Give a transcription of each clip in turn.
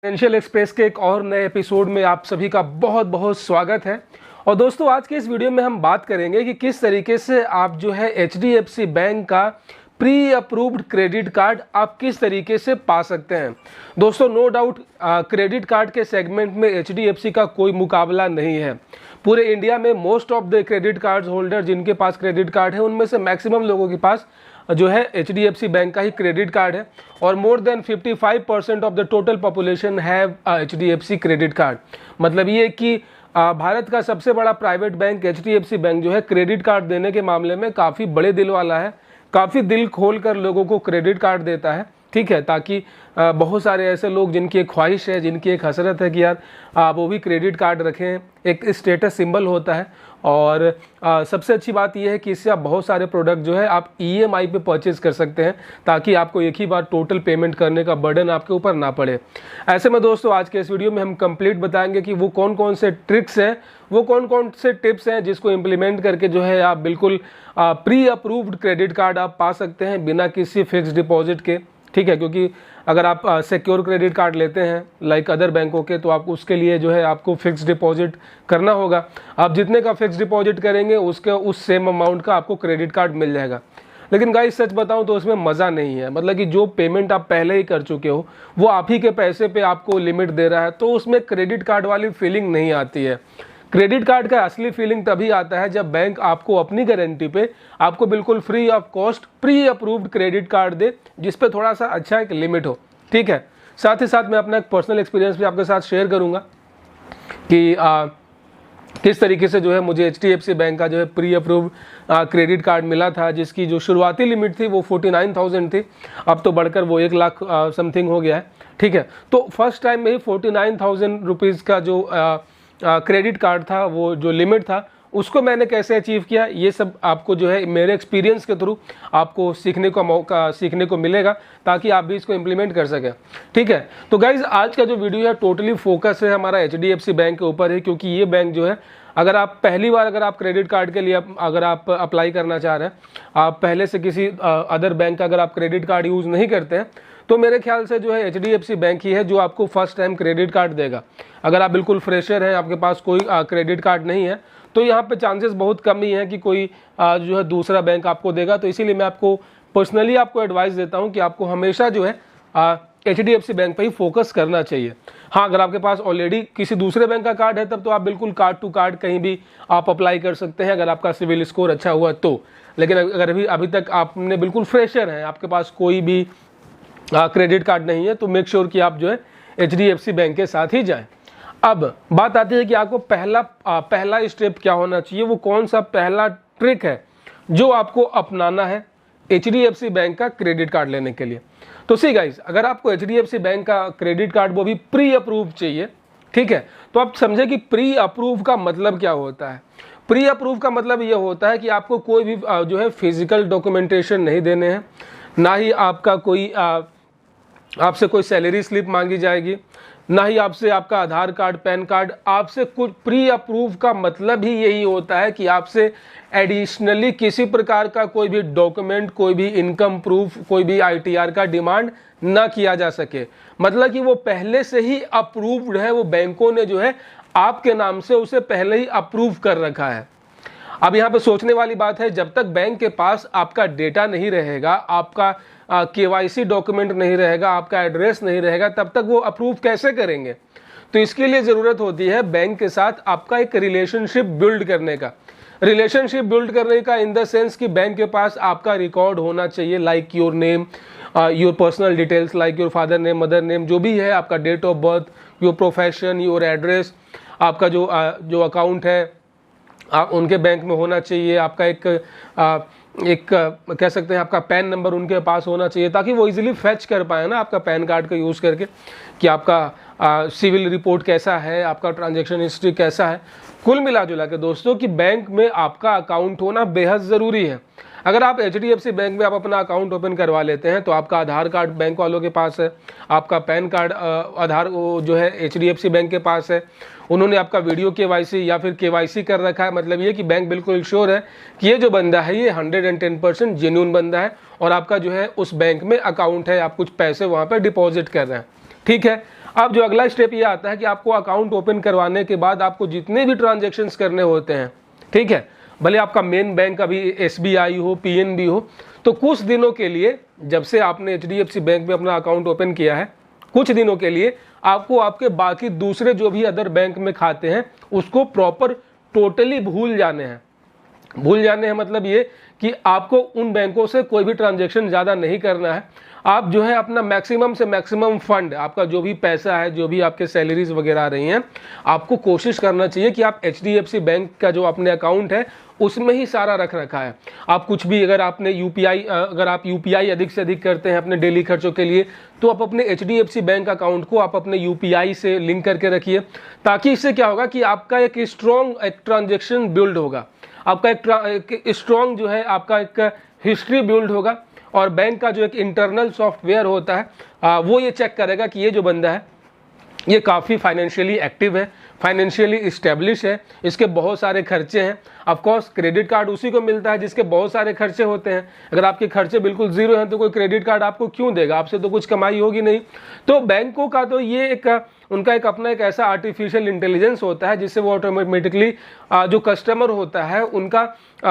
Financial express के एक और नए एपिसोड में आप सभी का बहुत बहुत स्वागत है। और दोस्तों, आज के इस वीडियो में हम बात करेंगे कि किस तरीके से आप जो है HDFC बैंक का प्री अप्रूव्ड क्रेडिट कार्ड आप किस तरीके से पा सकते हैं। दोस्तों, नो डाउट क्रेडिट कार्ड के सेगमेंट में HDFC का कोई मुकाबला नहीं है। पूरे इंडिया में most of the credit card holder जिनके पास क्रेडिट कार्ड है, उनमें से मैक्सिमम लोगों के पास जो है HDFC बैंक का ही क्रेडिट कार्ड है। और more than 55% of the total population have HDFC credit card. मतलब ये कि भारत का सबसे बड़ा प्राइवेट बैंक HDFC बैंक जो है क्रेडिट कार्ड देने के मामले में काफ़ी बड़े दिल वाला है, काफ़ी दिल खोल कर लोगों को क्रेडिट कार्ड देता है। ठीक है, ताकि बहुत सारे ऐसे लोग जिनकी एक ख्वाहिश है, जिनकी एक हसरत है कि यार वो भी क्रेडिट कार्ड रखें, एक स्टेटस सिंबल होता है। और सबसे अच्छी बात यह है कि इससे आप बहुत सारे प्रोडक्ट जो है आप EMI पे परचेज कर सकते हैं, ताकि आपको एक ही बार टोटल पेमेंट करने का बर्डन आपके ऊपर ना पड़े। ऐसे में दोस्तों, आज के इस वीडियो में हम कंप्लीट बताएंगे कि वो कौन कौन से ट्रिक्स हैं, वो कौन कौन से टिप्स हैं जिसको इम्प्लीमेंट करके जो है आप बिल्कुल प्री अप्रूव्ड क्रेडिट कार्ड आप पा सकते हैं बिना किसी फिक्स डिपॉजिट के। ठीक है, क्योंकि अगर आप सिक्योर क्रेडिट कार्ड लेते हैं लाइक अदर बैंकों के, तो आप उसके लिए जो है आपको फिक्स डिपॉजिट करना होगा। आप जितने का फिक्स डिपॉजिट करेंगे उसके उस सेम अमाउंट का आपको क्रेडिट कार्ड मिल जाएगा। लेकिन गाइस, सच बताऊं तो उसमें मज़ा नहीं है। मतलब कि जो पेमेंट आप पहले ही कर चुके हो वो आप ही के पैसे पे आपको लिमिट दे रहा है, तो उसमें क्रेडिट कार्ड वाली फीलिंग नहीं आती है। क्रेडिट कार्ड का असली फीलिंग तभी आता है जब बैंक आपको अपनी गारंटी पे आपको बिल्कुल free of cost pre approved credit card दे, जिस पे थोड़ा सा अच्छा एक लिमिट हो। ठीक है, साथ ही साथ मैं अपना एक पर्सनल एक्सपीरियंस भी आपके साथ शेयर करूंगा कि किस तरीके से जो है मुझे HDFC बैंक का जो है प्री अप्रूव्ड क्रेडिट कार्ड मिला था, जिसकी जो शुरुआती लिमिट थी वो 49,000 थी। अब तो बढ़कर वो 1 लाख समथिंग हो गया है। ठीक है, तो फर्स्ट टाइम में ही 49,000 रुपीज़ का जो क्रेडिट कार्ड था, वो जो लिमिट था, उसको मैंने कैसे अचीव किया, ये सब आपको जो है मेरे एक्सपीरियंस के थ्रू आपको सीखने को मिलेगा, ताकि आप भी इसको इम्प्लीमेंट कर सकें। ठीक है, तो गाइज, आज का जो वीडियो है टोटली फोकस है हमारा HDFC बैंक के ऊपर है, क्योंकि ये बैंक जो है अगर आप पहली बार अगर आप क्रेडिट कार्ड के लिए अगर आप अप्लाई करना चाह रहे हैं, आप पहले से किसी अदर बैंक का अगर आप क्रेडिट कार्ड यूज़ नहीं करते हैं, तो मेरे ख्याल से जो है HDFC बैंक ही है जो आपको फर्स्ट टाइम क्रेडिट कार्ड देगा। अगर आप बिल्कुल फ्रेशर हैं, आपके पास कोई क्रेडिट कार्ड नहीं है, तो यहाँ पे चांसेस बहुत कम ही हैं कि कोई जो है दूसरा बैंक आपको देगा। तो इसीलिए मैं आपको पर्सनली आपको एडवाइस देता हूँ कि आपको हमेशा जो है HDFC बैंक पे ही फोकस करना चाहिए। हाँ, अगर आपके पास ऑलरेडी किसी दूसरे बैंक का कार्ड है, तब तो आप बिल्कुल कार्ड टू कार्ड कहीं भी आप अप्लाई कर सकते हैं, अगर आपका सिविल स्कोर अच्छा हुआ तो। लेकिन अगर अभी तक आपने बिल्कुल फ्रेशर हैं, आपके पास कोई भी क्रेडिट कार्ड नहीं है, तो मेक श्योर कि आप जो है HDFC बैंक के साथ ही जाएं। अब बात आती है कि आपको पहला स्टेप क्या होना चाहिए, वो कौन सा पहला ट्रिक है जो आपको अपनाना है HDFC बैंक का क्रेडिट कार्ड लेने के लिए। तो सी गाइस, अगर आपको HDFC बैंक का क्रेडिट कार्ड वो भी प्री अप्रूव चाहिए, ठीक है, तो आप समझे कि प्री अप्रूव का मतलब क्या होता है। प्री अप्रूव का मतलब ये होता है कि आपको कोई भी जो है फिजिकल डॉक्यूमेंटेशन नहीं देने हैं, ना ही आपका कोई आपसे कोई सैलरी स्लिप मांगी जाएगी, ना ही आपसे आपका आधार कार्ड, पैन कार्ड। आपसे कुछ प्री अप्रूव का मतलब ही यही होता है कि आपसे एडिशनली किसी प्रकार का कोई भी डॉक्यूमेंट, कोई भी इनकम प्रूफ, कोई भी ITR का डिमांड ना किया जा सके। मतलब कि वो पहले से ही अप्रूव्ड है, वो बैंकों ने जो है आपके नाम से उसे पहले ही अप्रूव कर रखा है। अब यहाँ पे सोचने वाली बात है, जब तक बैंक के पास आपका डेटा नहीं रहेगा, आपका KYC डॉक्यूमेंट नहीं रहेगा, आपका एड्रेस नहीं रहेगा, तब तक वो अप्रूव कैसे करेंगे। तो इसके लिए ज़रूरत होती है बैंक के साथ आपका एक रिलेशनशिप बिल्ड करने का। रिलेशनशिप बिल्ड करने का इन द सेंस कि बैंक के पास आपका रिकॉर्ड होना चाहिए, like your name, your personal details, like your father name, mother name, जो भी है, आपका date of birth, your profession, your address, आपका जो अकाउंट है आप उनके बैंक में होना चाहिए। आपका एक कह सकते हैं आपका पैन नंबर उनके पास होना चाहिए, ताकि वो इजीली फैच कर पाए ना आपका पैन कार्ड का यूज़ करके कि आपका सिविल रिपोर्ट कैसा है, आपका ट्रांजैक्शन हिस्ट्री कैसा है। कुल मिला जुला के दोस्तों कि बैंक में आपका अकाउंट होना बेहद ज़रूरी है। अगर आप HDFC बैंक में आप अपना अकाउंट ओपन करवा लेते हैं, तो आपका आधार कार्ड बैंक वालों के पास है, आपका पैन कार्ड आधार जो है HDFC बैंक के पास है, उन्होंने आपका वीडियो KYC या फिर KYC कर रखा है। मतलब ये कि बैंक बिल्कुल श्योर है कि ये जो बंदा है ये 110% जेन्युइन बंदा है, और आपका जो है उस बैंक में अकाउंट है, आप कुछ पैसे वहाँ पर डिपॉजिट कर रहे हैं। ठीक है, अब जो अगला स्टेप ये आता है कि आपको अकाउंट ओपन करवाने के बाद आपको जितने भी ट्रांजेक्शन्स करने होते हैं, ठीक है, भले आपका मेन बैंक अभी SBI हो, PNB हो, तो कुछ दिनों के लिए, जब से आपने HDFC बैंक में अपना अकाउंट ओपन किया है, कुछ दिनों के लिए आपको आपके बाकी दूसरे जो भी अदर बैंक में खाते हैं उसको प्रॉपर टोटली भूल जाने हैं। मतलब ये कि आपको उन बैंकों से कोई भी ट्रांजैक्शन ज़्यादा नहीं करना है। आप जो है अपना मैक्सिमम से मैक्सिमम फंड, आपका जो भी पैसा है, जो भी आपके सैलरीज वगैरह आ रही हैं, आपको कोशिश करना चाहिए कि आप HDFC बैंक का जो अपने अकाउंट है उसमें ही सारा रख रखा है। आप कुछ भी अगर आपने अगर आप UPI अधिक से अधिक करते हैं अपने डेली खर्चों के लिए, तो आप अपने HDFC बैंक अकाउंट को आप अपने UPI से लिंक करके रखिए, ताकि इससे क्या होगा कि आपका एक स्ट्रॉन्ग ट्रांजेक्शन बिल्ड होगा, आपका एक स्ट्रॉन्ग जो है आपका एक हिस्ट्री बिल्ड होगा। और बैंक का जो एक इंटरनल सॉफ्टवेयर होता है वो ये चेक करेगा कि ये जो बंदा है ये काफ़ी फाइनेंशियली एक्टिव है, फाइनेंशियली इस्टेब्लिश है, इसके बहुत सारे खर्चे हैं। ऑफ कोर्स क्रेडिट कार्ड उसी को मिलता है जिसके बहुत सारे खर्चे होते हैं। अगर आपके खर्चे बिल्कुल ज़ीरो हैं तो कोई क्रेडिट कार्ड आपको क्यों देगा, आपसे तो कुछ कमाई होगी नहीं। तो बैंकों का तो ये एक उनका एक अपना एक ऐसा आर्टिफिशियल इंटेलिजेंस होता है जिससे वो ऑटोमेटिकली जो कस्टमर होता है उनका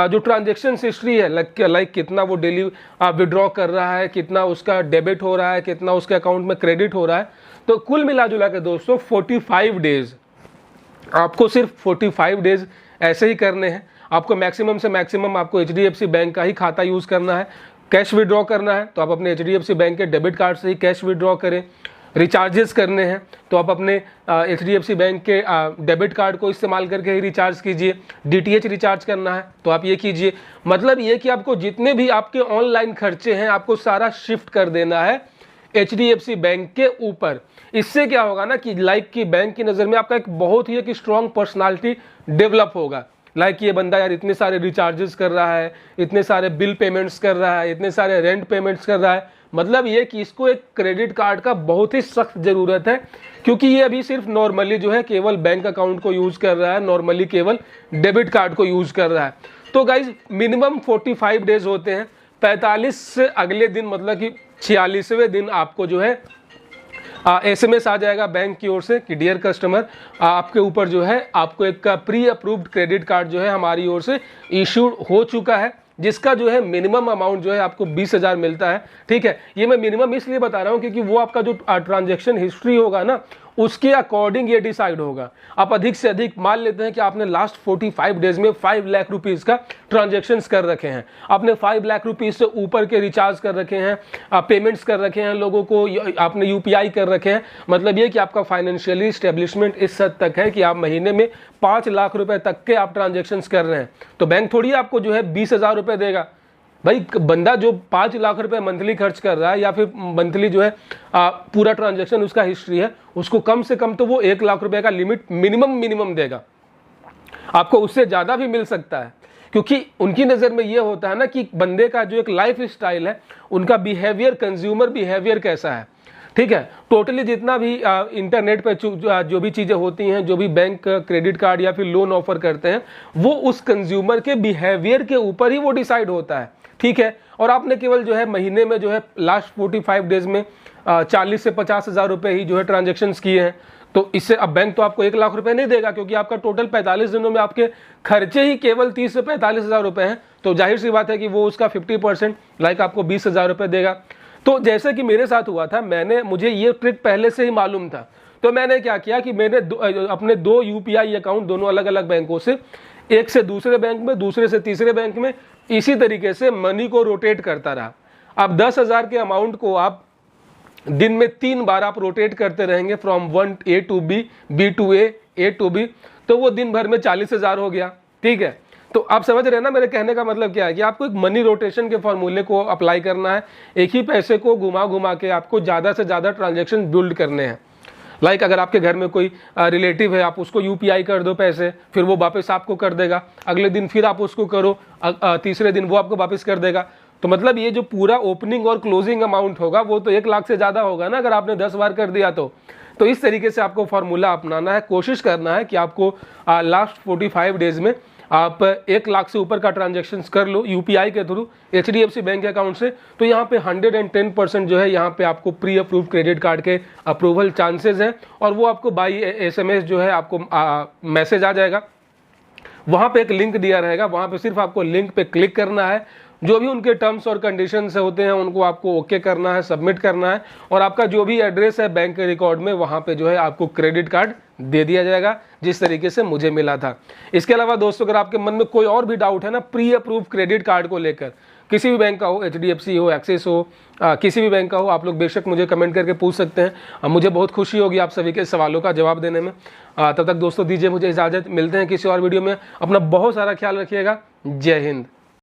जो ट्रांजेक्शन हिस्ट्री है, लाइक कितना वो डेली विड्रॉ कर रहा है, कितना उसका डेबिट हो रहा है, कितना उसके अकाउंट में क्रेडिट हो रहा है, तो कुल मिला जुला के दोस्तों 45 डेज, आपको सिर्फ 45 डेज ऐसे ही करने हैं। आपको मैक्सिमम से मैक्सिमम आपको HDFC बैंक का ही खाता यूज़ करना है। कैश विड्रॉ करना है तो आप अपने HDFC बैंक के डेबिट कार्ड से ही कैश विड्रॉ करें। रिचार्जेस करने हैं तो आप अपने HDFC बैंक के डेबिट कार्ड को इस्तेमाल करके ही रिचार्ज कीजिए। DTH रिचार्ज करना है तो आप ये कीजिए। मतलब ये कि आपको जितने भी आपके ऑनलाइन खर्चे हैं आपको सारा शिफ्ट कर देना है HDFC बैंक के ऊपर। इससे क्या होगा ना कि लाइक की बैंक की नज़र में आपका एक बहुत ही एक स्ट्रॉन्ग पर्सनालिटी डेवलप होगा। लाइक ये बंदा यार इतने सारे रिचार्जेस कर रहा है, इतने सारे बिल पेमेंट्स कर रहा है, इतने सारे रेंट पेमेंट्स कर रहा है, मतलब ये कि इसको एक क्रेडिट कार्ड का बहुत ही सख्त ज़रूरत है, क्योंकि ये अभी सिर्फ नॉर्मली जो है केवल बैंक अकाउंट को यूज़ कर रहा है, नॉर्मली केवल डेबिट कार्ड को यूज़ कर रहा है। तो गाइज मिनिमम 45 डेज होते हैं। 45 से अगले दिन मतलब कि 46वें दिन आपको जो है SMS आ जाएगा बैंक की ओर से कि डियर कस्टमर, आपके ऊपर जो है आपको एक प्री अप्रूव्ड क्रेडिट कार्ड जो है हमारी ओर से इशूड हो चुका है, जिसका जो है मिनिमम अमाउंट जो है आपको 20,000 मिलता है। ठीक है, ये मैं मिनिमम इसलिए बता रहा हूँ क्योंकि वो आपका जो ट्रांजैक्शन हिस्ट्री होगा ना उसके अकॉर्डिंग ये डिसाइड होगा। आप अधिक से अधिक मान लेते हैं कि आपने लास्ट 45 डेज में 5 लाख रुपीज़ का ट्रांजैक्शंस कर रखे हैं, आपने 5 लाख रुपीज़ से ऊपर के रिचार्ज कर रखे हैं, पेमेंट्स कर रखे हैं लोगों को, आपने UPI कर रखे हैं, मतलब ये कि आपका फाइनेंशियली इस्टेब्लिशमेंट इस हद तक है कि आप महीने में 5 लाख रुपए तक के आप ट्रांजेक्शन्स कर रहे हैं। तो बैंक थोड़ी आपको जो है 20,000 रुपये देगा। भाई बंदा जो 5 लाख रुपए मंथली खर्च कर रहा है या फिर मंथली जो है पूरा ट्रांजैक्शन उसका हिस्ट्री है, उसको कम से कम तो वो 1 लाख रुपए का लिमिट मिनिमम देगा। आपको उससे ज़्यादा भी मिल सकता है, क्योंकि उनकी नज़र में ये होता है ना कि बंदे का जो एक लाइफ स्टाइल है, उनका बिहेवियर, कंज्यूमर बिहेवियर कैसा है। ठीक है, टोटली जितना भी इंटरनेट पे जो भी चीज़ें होती हैं, जो भी बैंक क्रेडिट कार्ड या फिर लोन ऑफर करते हैं, वो उस कंज्यूमर के बिहेवियर के ऊपर ही वो डिसाइड होता है। ठीक है, और आपने केवल जो है महीने में जो है लास्ट 45 डेज में 40 से 50 हज़ार रुपये ही जो है ट्रांजेक्शन्स किए हैं, तो इससे अब बैंक तो आपको 1 लाख रुपए नहीं देगा, क्योंकि आपका टोटल 45 दिनों में आपके खर्चे ही केवल 30 से 45 हज़ार रुपये हैं। तो जाहिर सी बात है कि वो उसका 50% लाइक आपको 20,000 रुपये देगा। तो जैसे कि मेरे साथ हुआ था, मुझे ये ट्रिक पहले से ही मालूम था, तो मैंने क्या किया कि मैंने अपने 2 UPI अकाउंट दोनों अलग अलग बैंकों से, एक से दूसरे बैंक में, दूसरे से तीसरे बैंक में, इसी तरीके से मनी को रोटेट करता रहा। अब 10,000 के अमाउंट को आप दिन में 3 बार आप रोटेट करते रहेंगे, from 1A to B, B to A to B, तो वो दिन भर में 40,000 हो गया। ठीक है, तो आप समझ रहे हैं ना मेरे कहने का मतलब क्या है, कि आपको एक मनी रोटेशन के फॉर्मूले को अप्लाई करना है। एक ही पैसे को घुमा के आपको ज़्यादा से ज़्यादा ट्रांजेक्शन बिल्ड करने हैं। लाइक अगर आपके घर में कोई रिलेटिव है, आप उसको UPI कर दो पैसे, फिर वो वापस आपको कर देगा, अगले दिन फिर आप उसको करो, तीसरे दिन वो आपको वापस कर देगा। तो मतलब ये जो पूरा ओपनिंग और क्लोजिंग अमाउंट होगा वो तो 1 लाख से ज़्यादा होगा ना, अगर आपने 10 बार कर दिया तो इस तरीके से आपको फॉर्मूला अपनाना है। कोशिश करना है कि आपको लास्ट 45 डेज में आप 1 लाख से ऊपर का ट्रांजेक्शन कर लो यूपीआई के थ्रू HDFC बैंक अकाउंट से, तो यहाँ पे 110% जो है यहाँ पे आपको प्री अप्रूव क्रेडिट कार्ड के अप्रूवल चांसेस हैं, और वो आपको बाई SMS जो है आपको मैसेज आ जाएगा। वहाँ पे एक लिंक दिया रहेगा, वहाँ पे सिर्फ आपको लिंक पे क्लिक करना है, जो भी उनके टर्म्स और कंडीशंस होते हैं उनको आपको ओके करना है, सबमिट करना है, और आपका जो भी एड्रेस है बैंक के रिकॉर्ड में वहाँ पे जो है आपको क्रेडिट कार्ड दे दिया जाएगा, जिस तरीके से मुझे मिला था। इसके अलावा दोस्तों अगर आपके मन में कोई और भी डाउट है ना प्री अप्रूव क्रेडिट कार्ड को लेकर, किसी भी बैंक का हो, HDFC हो, एक्सिस हो, किसी भी बैंक का हो, आप लोग बेशक मुझे कमेंट करके पूछ सकते हैं। मुझे बहुत खुशी होगी आप सभी के सवालों का जवाब देने में। तब तक दोस्तों दीजिए मुझे इजाज़त, मिलते हैं किसी और वीडियो में। अपना बहुत सारा ख्याल रखिएगा। जय हिंद।